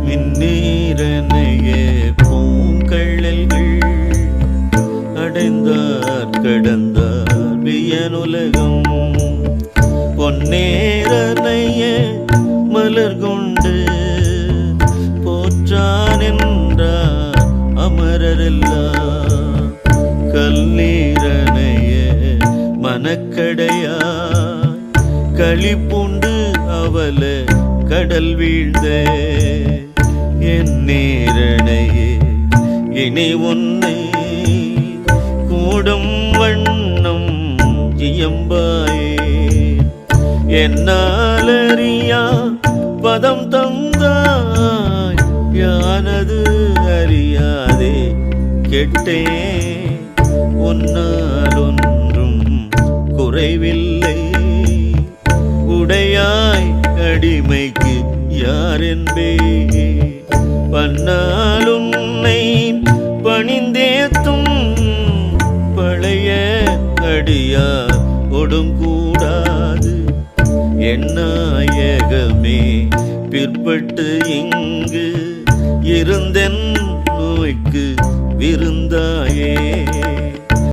மின்னீரனையே பூங்கழல்கள் அடைந்தார் கடந்தார் வியனுலகம் பொன்னேரனையே மலர் கொண்டு போற்றான் என்றார் அமரரெல்லாம் கல்லீரனையே மனக்கடையா களிப்புண்டு அவல கடல் வீழ்ந்த என் நேரனையே இனி உன்னை கூடும் வண்ணம் இயம்பாயே என்னாலறியா பதம் தந்தாய் யானது அறியாதே கெட்டே உன்னால் ஒன்றும் குறைவில்லை உடையாய் அடிமைக்கு யாரென்பே பன்னால் உன்னை பணிந்தேத்தும் பழைய அடியா ஒடுங்கூடாது என்னாயகமே பிற்பட்டு இங்கு இருந்தென்